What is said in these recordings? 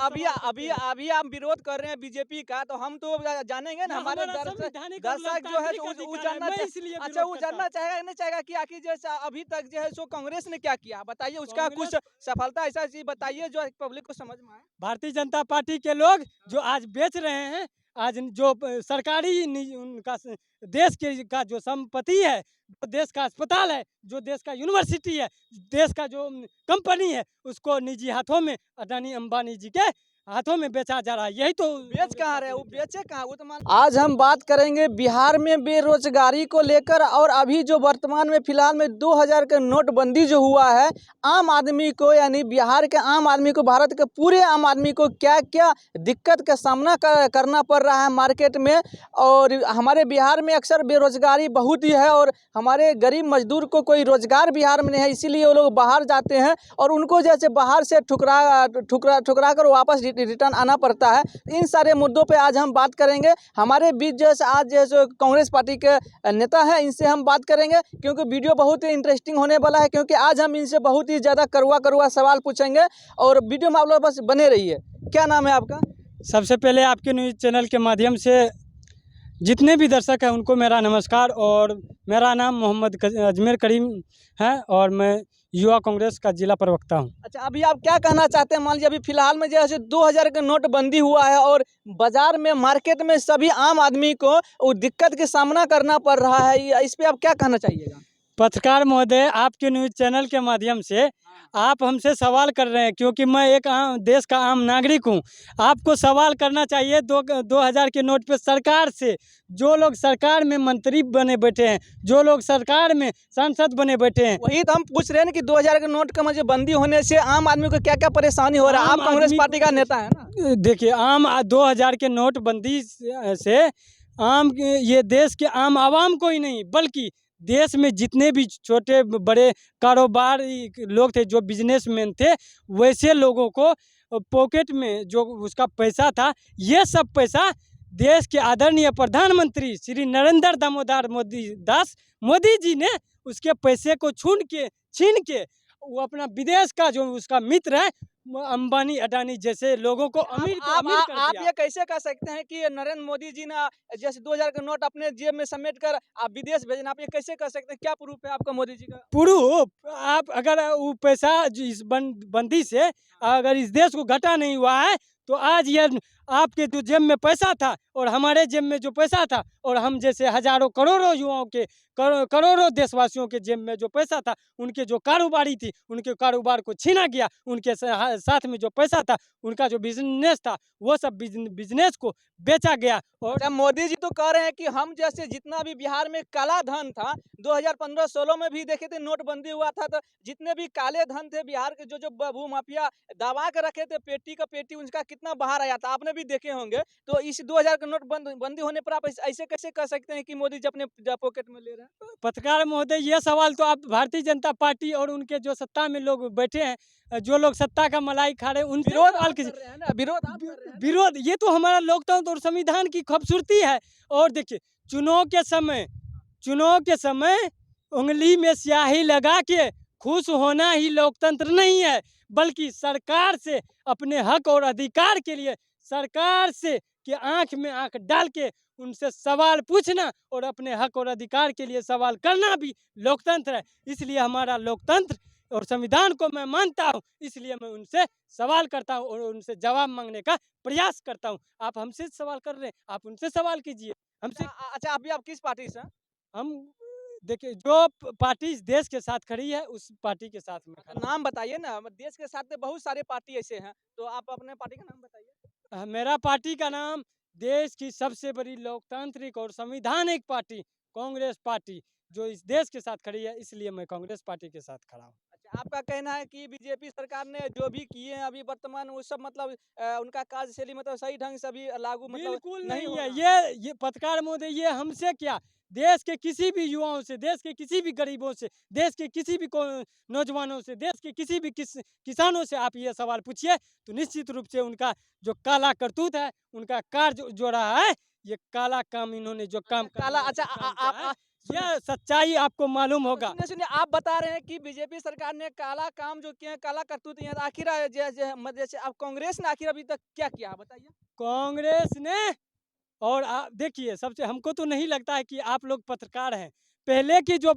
अभी अभी अभी आप विरोध कर रहे हैं बीजेपी का, तो हम तो जानेंगे ना, हमारे दर्शक जो है वो जानना अच्छा वो जानना चाहेगा नहीं चाहेगा कि आखिर जैसा अभी तक जो है सो कांग्रेस ने क्या किया, बताइए उसका कुछ सफलता ऐसा चीज बताइए जो पब्लिक को समझ में आए। भारतीय जनता पार्टी के लोग जो आज बेच रहे हैं, आज जो सरकारी उनका देश के का जो संपत्ति है, जो देश का अस्पताल है, जो देश का यूनिवर्सिटी है, देश का जो कंपनी है, उसको निजी हाथों में, अडानी अंबानी जी के हाथों में बेचा जा रहा है। यही तो बेच कहाँ रहे, वो बेचे कहाँ, वो तो आज हम बात करेंगे बिहार में बेरोजगारी को लेकर, और अभी जो वर्तमान में फिलहाल में 2000 का नोटबंदी जो हुआ है, आम आदमी को यानी बिहार के आम आदमी को, भारत के पूरे आम आदमी को क्या क्या दिक्कत का सामना करना पड़ रहा है मार्केट में। और हमारे बिहार में अक्सर बेरोजगारी बहुत ही है, और हमारे गरीब मजदूर को कोई रोजगार बिहार में नहीं है, इसीलिए वो लोग बाहर जाते हैं और उनको जैसे बाहर से ठुकरा कर वापस रिटर्न आना पड़ता है। इन सारे मुद्दों पे आज हम बात करेंगे। हमारे बीच जैसे आज जैसे कांग्रेस पार्टी के नेता हैं, इनसे हम बात करेंगे, क्योंकि वीडियो बहुत ही इंटरेस्टिंग होने वाला है, क्योंकि आज हम इनसे बहुत ही ज़्यादा कड़वा सवाल पूछेंगे, और वीडियो में आप लोग बस बने रहिए। क्या नाम है आपका? सबसे पहले आपके न्यूज़ चैनल के माध्यम से जितने भी दर्शक हैं उनको मेरा नमस्कार, और मेरा नाम मोहम्मद अजमेर करीम है, और मैं युवा कांग्रेस का जिला प्रवक्ता हूं। अच्छा, अभी आप क्या कहना चाहते हैं? मान लीजिए अभी फिलहाल में जैसे 2000 का नोटबंदी हुआ है, और बाजार में मार्केट में सभी आम आदमी को वो दिक्कत का सामना करना पड़ रहा है, इस पे आप क्या कहना चाहिएगा? पत्रकार महोदय, आपके न्यूज़ चैनल के माध्यम से आप हमसे सवाल कर रहे हैं, क्योंकि मैं एक देश का आम नागरिक हूं। आपको सवाल करना चाहिए 2000 के नोट पे सरकार से। जो लोग सरकार में मंत्री बने बैठे हैं, जो लोग सरकार में सांसद बने बैठे हैं, वही तो हम पूछ रहे हैं कि 2000 के नोट का मुझे बंदी होने से आम आदमी को क्या क्या परेशानी हो रहा है। आप कांग्रेस पार्टी का नेता है ना। देखिए, 2000 के नोटबंदी से ये देश के आम आवाम को ही नहीं, बल्कि देश में जितने भी छोटे बड़े कारोबार लोग थे, जो बिजनेसमैन थे, वैसे लोगों को पॉकेट में जो उसका पैसा था, ये सब पैसा देश के आदरणीय प्रधानमंत्री श्री नरेंद्र दामोदर मोदी जी ने उसके पैसे को छीन के वो अपना विदेश का जो उसका मित्र है अंबानी अडानी जैसे लोगों को अमीर कर दिया। आप ये कैसे कह सकते हैं कि नरेंद्र मोदी जी ने जैसे 2000 का नोट अपने जेब में समेट कर आप विदेश भेजना, आप ये कैसे कह सकते हैं? क्या प्रूफ है आपका मोदी जी का? प्रूफ, आप अगर वो पैसा इस बंदी से अगर इस देश को घाटा नहीं हुआ है, तो आज ये आपके जो जेब में पैसा था और हमारे जेब में जो पैसा था, और हम जैसे हजारों करोड़ों युवाओं के करोड़ों देशवासियों के जेब में जो पैसा था, उनके जो कारोबारी थी, उनके कारोबार को छीना गया। उनके साथ में जो पैसा था, उनका जो बिजनेस था, वो सब बिजनेस को बेचा गया। और जब मोदी जी तो कह रहे हैं कि हम जैसे जितना भी बिहार में काला धन था, 2015-16 में भी देखे थे नोटबंदी हुआ था, तो जितने भी काले धन थे बिहार के, जो भूमाफिया दबा के रखे थे पेटी का पेटी, उनका कितना बाहर आया था, आपने भी देखे होंगे। तो इस 2000 का नोट बंदी होने पर आप ऐसे कैसे कह सकते हैं कि मोदी जी अपने पॉकेट में ले रहे हैं? पत्रकार महोदय, ये सवाल तो आप भारतीय जनता पार्टी और उनके जो सत्ता में लोग बैठे हैं, जो लोग सत्ता का मलाई खा रहे हैं, उनसे सवाल कीजिए। विरोध ये तो हमारा लोकतंत्र और संविधान की खूबसूरती है। और देखिए, चुनाव के समय उंगली में स्याही लगा के खुश होना ही लोकतंत्र नहीं है, बल्कि सरकार से अपने हक और अधिकार के लिए सरकार से के आंख में आंख डाल के उनसे सवाल पूछना और अपने हक और अधिकार के लिए सवाल करना भी लोकतंत्र है। इसलिए हमारा लोकतंत्र और संविधान को मैं मानता हूं, इसलिए मैं उनसे सवाल करता हूं और उनसे जवाब मांगने का प्रयास करता हूं। आप हमसे सवाल कर रहे हैं, आप उनसे सवाल कीजिए हमसे। अच्छा, अभी आप किस पार्टी से? हम देखिए, जो पार्टी इस देश के साथ खड़ी है, उस पार्टी के साथ में खड़ा। नाम बताइए ना, देश के साथ तो बहुत सारे पार्टी ऐसे हैं, तो आप अपने पार्टी का नाम बताइए। मेरा पार्टी का नाम, देश की सबसे बड़ी लोकतांत्रिक और संवैधानिक पार्टी कांग्रेस पार्टी, जो इस देश के साथ खड़ी है, इसलिए मैं कांग्रेस पार्टी के साथ खड़ा हूँ। अच्छा, आपका कहना है कि बीजेपी सरकार ने जो भी किए हैं अभी वर्तमान, वो सब मतलब उनका कार्यशैली मतलब सही ढंग से अभी लागू मतलब बिल्कुल नहीं नहीं है। होगा। ये पत्रकार महोदय, ये हमसे क्या, देश के किसी भी युवाओं से, देश के किसी भी गरीबों से, देश के किसी भी नौजवानों से, देश के किसी भी किसानों से आप ये सवाल पूछिए, तो निश्चित रूप से उनका जो काला करतूत है, उनका कार्य जो रहा है, ये काला काम इन्होंने जो काम काला। अच्छा, यह सच्चाई आपको मालूम होगा। सुनिए, सुनिए, आप बता रहे हैं कि बीजेपी सरकार ने काला काम जो किए हैं, काला करतूत किए हैं, तो आखिर जैसे अब कांग्रेस ने आखिर अभी तक क्या किया है बताइए? कांग्रेस ने और देखिए, सबसे हमको तो नहीं लगता है कि आप लोग पत्रकार हैं। पहले की जो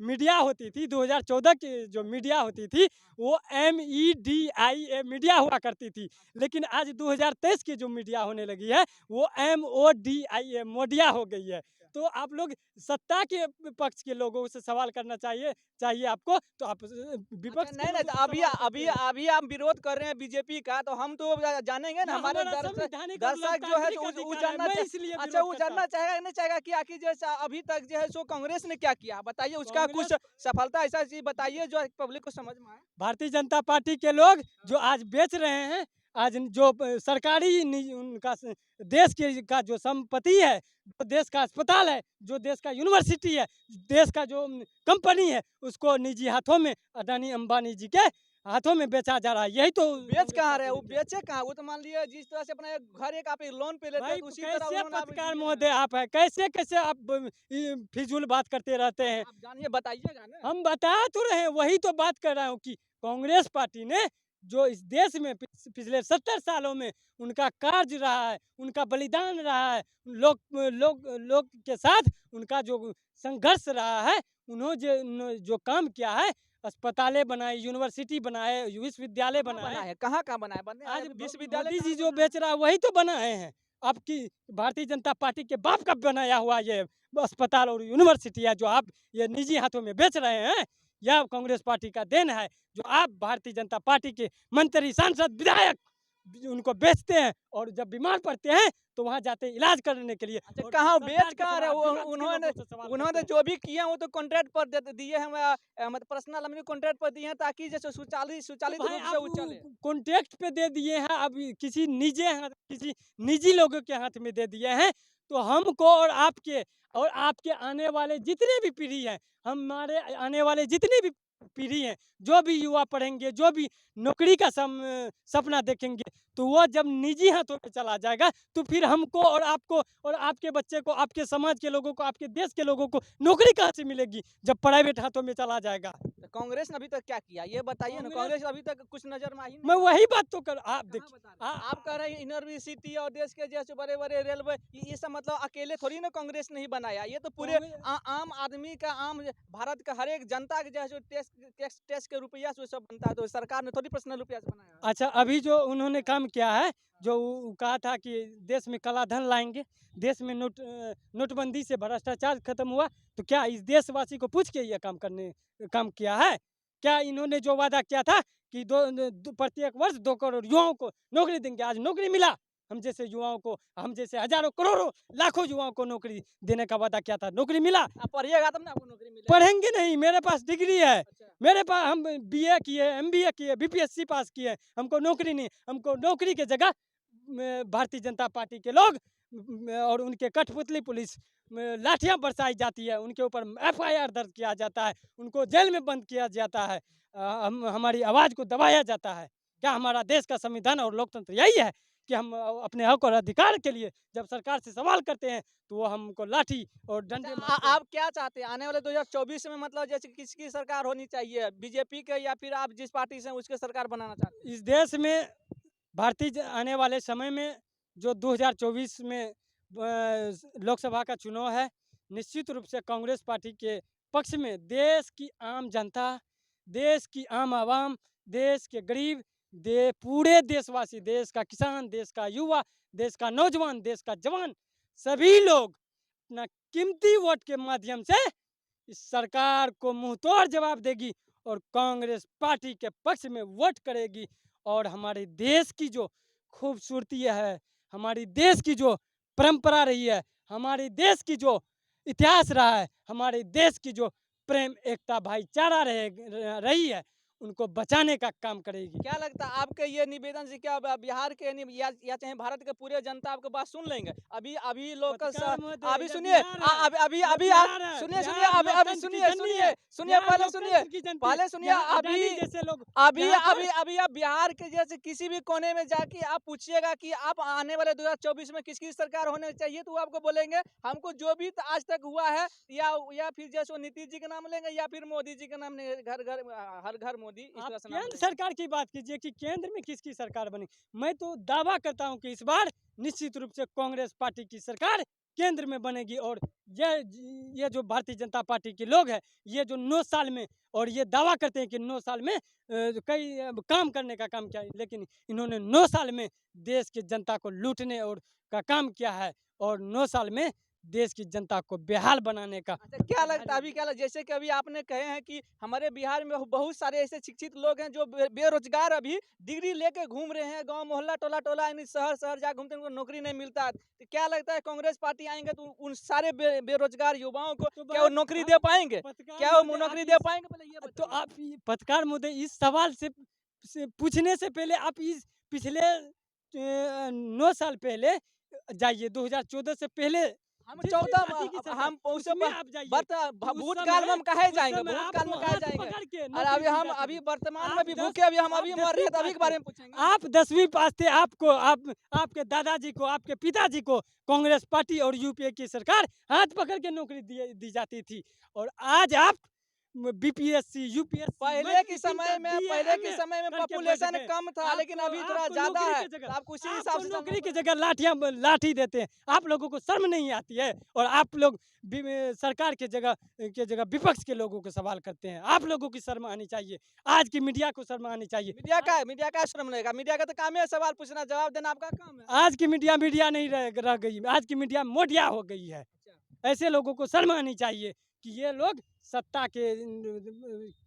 मीडिया होती थी, 2014 की जो मीडिया होती थी, वो MEDIA मीडिया हुआ करती थी। लेकिन आज 2023 की जो मीडिया होने लगी है, वो MODIA मोडिया हो गई है। तो आप लोग सत्ता के पक्ष के लोगों से सवाल करना चाहिए चाहिए आपको, तो आप अच्छा, विपक्ष के नहीं, नहीं, लोगों तो से अभी सवाल करते अभी हैं। अभी आप विरोध कर रहे हैं बीजेपी का, तो हम तो जानेंगे ना, यह हमारे हमारा संवैधानिक और दर्शक जो है लोकतांत्रिक सो वो अधिकार है, जानना मैं चाह इसलिए अच्छा, विरोध वो करता हूँ। जानना चाहेगा नहीं चाहेगा कि आखिर जैसा अभी तक जो है सो कांग्रेस ने क्या किया? बताइए उसका कुछ कांग्रेस सफलता ऐसा चीज़ बताइए जो पब्लिक को समझ में आए। भारतीय जनता पार्टी के लोग जो आज बेच रहे हैं, आज जो सरकारी उनका देश के का जो संपत्ति है, जो देश का अस्पताल है, जो देश का यूनिवर्सिटी है, देश का जो कंपनी है, उसको निजी हाथों में, अडानी अंबानी जी के हाथों में बेचा जा रहा है। यही तो बेच कांग्रेस कहाँ रहे? पार्टी ने वो किया। बेचे कहाँ? वो तो मान लीजिए जिस तरह से अपना एक घर एक आप एक लोन पे लेते हैं, भाई तो उसी तरह कैसे उन्होंने आप पत्रकार दिए महोदय हैं। आप है, कैसे कैसे आप फिजूल बात करते रहते हैं। आप जानिए, बताइएगा ना। हम बता तो रहे हैं, वही तो बात कर रहा हूँ कि कांग्रेस पार्टी ने जो इस देश में पिछले 70 सालों में उनका कार्य रहा है, उनका बलिदान रहा है, लोग के साथ उनका जो संघर्ष रहा है, उन्होंने जो काम किया है, अस्पतालें बनाई, यूनिवर्सिटी बनाए, विश्वविद्यालय कहाँ बना बनाए। है? कहाँ-कहाँ बना है? बने आज विश्वविद्यालय मोदी कहाँ जी जो बना है? बेच रहा है वही तो बनाए हैं। आपकी भारतीय जनता पार्टी के बाप का बनाया हुआ ये अस्पताल और यूनिवर्सिटी है, जो आप ये निजी हाथों में बेच रहे हैं। यह कांग्रेस पार्टी का देन है, जो आप भारतीय जनता पार्टी के मंत्री, सांसद, विधायक उनको बेचते हैं, और जब बीमार पड़ते हैं तो वहाँ जाते हैं इलाज करने के लिए, अच्छा, और कहाँ सरकार बेच के कहाँ रहे? सवाल वो विपक्ष के उन्होंने लोगों से सवाल करते उन्होंने हैं। जो भी किए हैं वो तो कॉन्ट्रैक्ट पर दे दिए हैं, मतलब पर्सनल अपने कॉन्ट्रैक्ट पर दिए हैं ताकि जैसे सुचालित तो सुचालित भाई रूप से आप वो चले। कॉन्ट्रैक्ट पे दे दिए हैं, अब किसी किसी निजी लोगों के हाथ में दे दिए हैं, तो हमको और आपके आने वाले जितने भी पीढ़ी हैं, हमारे आने वाले जितने भी पीढ़ी हैं, जो भी युवा पढ़ेंगे, जो भी नौकरी का सपना देखेंगे, तो वो जब निजी हाथों में चला जाएगा, तो फिर हमको और आपको और आपके बच्चे को, आपके समाज के लोगों को, आपके देश के लोगों को नौकरी कहाँ से मिलेगी, जब प्राइवेट हाथों में चला जाएगा। तो कांग्रेस ने अभी तक क्या किया? ये बताइए ना, कांग्रेस कांग्रेस अभी तक कुछ नज़र में आ ही नहीं मैं रहा। वही बात तो कर आप कहाँ देखिए बता रहे हैं? आप कह आ- रहे हैं यूनिवर्सिटी और देश के जैसे बड़े-बड़े रेलवे, ये सब मतलब अकेले थोड़ी ना कांग्रेस ने ही बनाया। ये तो पूरे कांग्रेस आम आदमी का, भारत का हर एक जनता के जो है सो टैक्स टैक्स टैक्स के रुपया से वो सब बनता है, तो सरकार ने थोड़ी पर्सनल रुपया से बनाया है। अच्छा, अभी जो उन्होंने काम किया है, जो कहा था कि देश में काला धन लाएंगे, देश में नोटबंदी से भ्रष्टाचार खत्म हुआ, तो क्या इस देशवासी को पूछ के ये काम किया है? क्या इन्होंने जो वादा किया था कि प्रत्येक वर्ष 2 करोड़ युवाओं को नौकरी देंगे, आज नौकरी मिला? हम जैसे युवाओं को, हम जैसे हजारों करोड़ों लाखों युवाओं को नौकरी देने का वादा किया था, नौकरी मिला? आप पढ़िएगा तब ना आपको नौकरी मिलेगा। पढ़ेंगे नहीं, मेरे पास डिग्री है, अच्छा। मेरे पास हम बीए किए, एमबीए किए, बीपीएससी पास किए, हमको नौकरी नहीं, हमको नौकरी की जगह भारतीय जनता पार्टी के लोग और उनके कठपुतली पुलिस लाठियां बरसाई जाती है, उनके ऊपर एफआईआर दर्ज किया जाता है, उनको जेल में बंद किया जाता है, हमारी आवाज़ को दबाया जाता है। क्या हमारा देश का संविधान और लोकतंत्र यही है कि हम अपने हक और अधिकार के लिए जब सरकार से सवाल करते हैं, तो वो हमको लाठी और अच्छा, डंडे मारते हैं? आप क्या चाहते हैं आने वाले 2024 में, मतलब जैसे किसकी सरकार होनी चाहिए? बीजेपी के, या फिर आप जिस पार्टी से हैं उसके सरकार बनाना चाहते हैं? इस देश में आने वाले समय में जो 2024 में लोकसभा का चुनाव है, निश्चित रूप से कांग्रेस पार्टी के पक्ष में देश की आम जनता, देश की आम आवाम, देश के गरीब, पूरे देशवासी, देश का किसान, देश का युवा, देश का नौजवान, देश का जवान, सभी लोग अपना कीमती वोट के माध्यम से इस सरकार को मुंहतोड़ जवाब देगी और कांग्रेस पार्टी के पक्ष में वोट करेगी, और हमारे देश की जो खूबसूरती है, हमारी देश की जो परंपरा रही है, हमारे देश की जो इतिहास रहा है, हमारे देश की जो प्रेम, एकता, भाईचारा रही है, उनको बचाने का काम करेगी। क्या लगता है आपके ये निवेदन से क्या बिहार के या चाहे भारत के पूरे जनता आपकी बात सुन लेंगे? अभी अभी लोकल पत्रकार महोदय, अभी ये सुनिए बिहार है, अभी अभी ये अभी बिहार है, सुनिए सुनिए बिहार अभी अभी लोकतंत्र की सुनिए जननी सुनिए है, सुनिए बिहार पहले सुनिए लोकतंत्र की जनती, पहले सुनिए यहाँ अभी अडानी जैसे लोग अभी यहाँ पर अभी अभी आप बिहार के जैसे किसी भी कोने में जाके आप पूछिएगा कि आप आने वाले 2024 में किसकी सरकार होने चाहिए, तो वो आपको बोलेंगे हमको जो भी आज तक हुआ है या फिर जैसे वो नीतीश जी का नाम लेंगे या फिर मोदी जी का नाम लेंगे, घर घर हर घर मोदी इस आप तरह से नाम केंद्र लेंगे। सरकार की बात कीजिए कि केंद्र में किसकी सरकार बनी। मैं तो दावा करता हूं कि इस बार निश्चित रूप से कांग्रेस पार्टी की सरकार केंद्र में बनेगी। और ये जो भारतीय जनता पार्टी के लोग हैं, ये जो 9 साल में, और ये दावा करते हैं कि 9 साल में कई काम करने का काम किया है, लेकिन इन्होंने 9 साल में देश की जनता को लूटने और का काम किया है, और 9 साल में देश की जनता को बेहाल बनाने का। अच्छा क्या लगता है अभी क्या जैसे कि अभी आपने कहे हैं कि हमारे बिहार में बहुत सारे ऐसे शिक्षित लोग हैं जो बेरोजगार अभी डिग्री लेके घूम रहे हैं, गांव मोहल्ला टोला टोला यानी शहर शहर जा घूमते हैं, उनको नौकरी नहीं मिलता है। तो क्या लगता है कांग्रेस पार्टी आएंगे तो उन सारे बेरोजगार युवाओं को तो क्या वो बात नौकरी आप दे पाएंगे? पत्रकार क्या वो महोदय, आप नौकरी दे इस पाएंगे पहले ये तो बताइए। आप पत्रकार महोदय, इस सवाल से पूछने से पहले आप इस पिछले 9 साल पहले जाइए, 2014 से पहले हम जिस भी 14 पार्टी की सरकार, हम उससे उसमें आप जाइए बर्त कि उस भूतकाल में समय हम कहे उस जाएंगे, समय भूतकाल आपको में कहे हाथ जाएंगे। पकड़ के और नौकरी अभी दी हम जाती अभी थी। वर्तमान में आप भी 10 भूखे अभी हम आप अभी मर रहे 10वीं हैं, तो अभी पास के थे, बारे में पूछेंगे। आप 10वीं पास थे, आपके दादाजी को, आपके पिताजी को कांग्रेस पार्टी और यूपीए की सरकार हाथ पकड़ के नौकरी दी जाती थी। और आज आप बीपीएससी, यूपीएससी, पहले के मैट्रिक, समय इंटर, में बीए, पहले के एमए समय में करके बैठ पॉपुलेशन गए। कम था, लेकिन आपको अभी थोड़ा आपको ज्यादा नौकरी है, की तो जगह आपको उसी हिसाब आपको से चलना नौकरी की पड़ेगा। जगह लाठी देते हैं। आप लोगों को शर्म नहीं आती है, और आप लोग सरकार के जगह विपक्ष के लोगों को सवाल करते हैं। आप लोगों की शर्म आनी चाहिए, आज की मीडिया को शर्म आनी चाहिए। मीडिया का शर्म रहेगा, मीडिया का तो काम है सवाल पूछना जवाब देना आपका काम है। आज की मीडिया नहीं रह गई, आज की मीडिया मोटिया हो गई है। अच्छा। ऐसे लोगों को शर्म आनी चाहिए कि ये लोग सत्ता के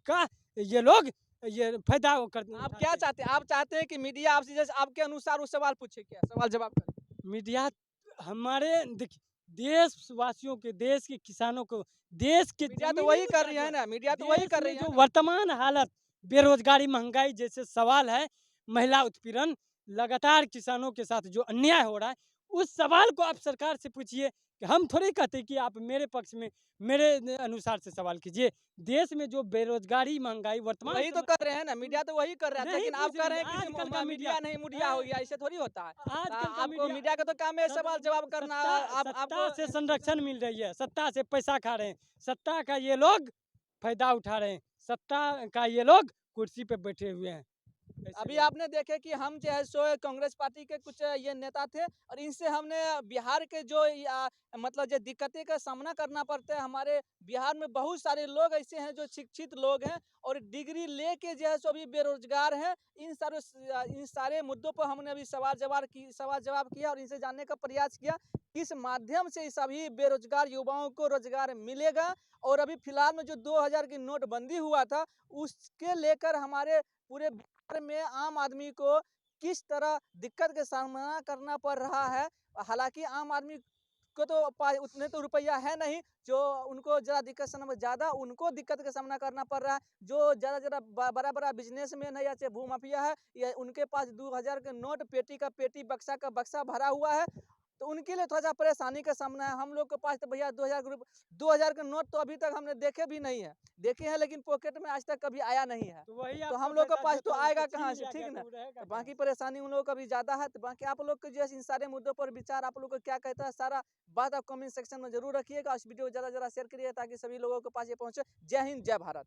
का ये लोग ये फायदा कर आप क्या चाहते हैं? आप चाहते हैं कि मीडिया आपसे जैसे आपके अनुसार वो सवाल पूछे, क्या सवाल जवाब करे? मीडिया हमारे देखिए, देशवासियों के, देश के किसानों को, देश के मीडिया तो जमीनी वही कर मुद्दा रही जो है है, ना, मीडिया तो वही देश कर में रही है जो ना। वर्तमान हालत, बेरोजगारी, महंगाई जैसे सवाल है, महिला उत्पीड़न, लगातार किसानों के साथ जो अन्याय हो रहा है, उस सवाल को आप सरकार से पूछिए। कि हम थोड़ी कहते कि आप मेरे पक्ष में, मेरे अनुसार से सवाल कीजिए। देश में जो बेरोजगारी, महंगाई वर्तमान वही तो समय कर रहे हैं ना, मीडिया तो वही कर रहा है, नहीं लेकिन आप पूछ कह रही रहे है। हैं कि आजकल का मीडिया नहीं मुडिया हो गया, ऐसे थोड़ी होता है। आजकल का आपको मीडिया मीडिया का तो काम है सवाल जवाब करना। आप सत्ता से आपको संरक्षण मिल रही है, सत्ता से पैसा खा रहे हैं, सत्ता का ये लोग फायदा उठा रहे हैं, सत्ता का ये लोग कुर्सी पे बैठे हुए हैं। ऐसे अभी लोग आपने देखे कि हम जो है सो कांग्रेस पार्टी के कुछ ये नेता थे, और इनसे हमने बिहार के जो मतलब जो दिक्कतें का सामना करना पड़ता है, हमारे बिहार में बहुत सारे लोग ऐसे हैं जो शिक्षित लोग हैं और डिग्री लेके जो है सो अभी बेरोजगार हैं। इन सारे मुद्दों पर हमने अभी सवाल जवाब किया और इनसे जानने का प्रयास किया किस माध्यम से इस सभी बेरोजगार युवाओं को रोजगार मिलेगा। और अभी फिलहाल में जो 2000 की नोटबंदी हुआ था, उसके लेकर हमारे पूरे बिहार में आम आदमी को किस तरह दिक्कत का सामना करना पड़ रहा है। हालांकि आम आदमी को तो उतने तो रुपया है नहीं, जो उनको ज़रा दिक्कत समय ज़्यादा उनको दिक्कत का सामना करना पड़ रहा है। जो ज़रा बड़ा बड़ा बिजनेसमैन है या चाहे भूमाफिया है, या उनके पास 2000 के नोट पेटी का पेटी, बक्सा का बक्सा भरा हुआ है, तो उनके लिए थोड़ा सा परेशानी का सामना है। हम लोग के पास तो भैया 2000 के नोट तो अभी तक हमने देखे भी नहीं है, देखे हैं लेकिन पॉकेट में आज तक कभी आया नहीं है। तो वही तो आपको हम लोग के पैसा पास तो देता है, आएगा उसको कहाँ छीन से, लिया ठीक गया, ना। तो वो रहेगा तो कहाँ बाकी से? परेशानी उन लोगों का भी ज़्यादा है। तो बाकी आप लोग के जो है इन सारे मुद्दों पर विचार आप लोग को क्या कहता है, सारा बात आप कमेंट सेक्शन में जरूर रखिएगा। इस वीडियो को ज़्यादा से ज़्यादा शेयर करिए ताकि सभी लोगों के पास ये पहुँचे। जय हिंद, जय भारत।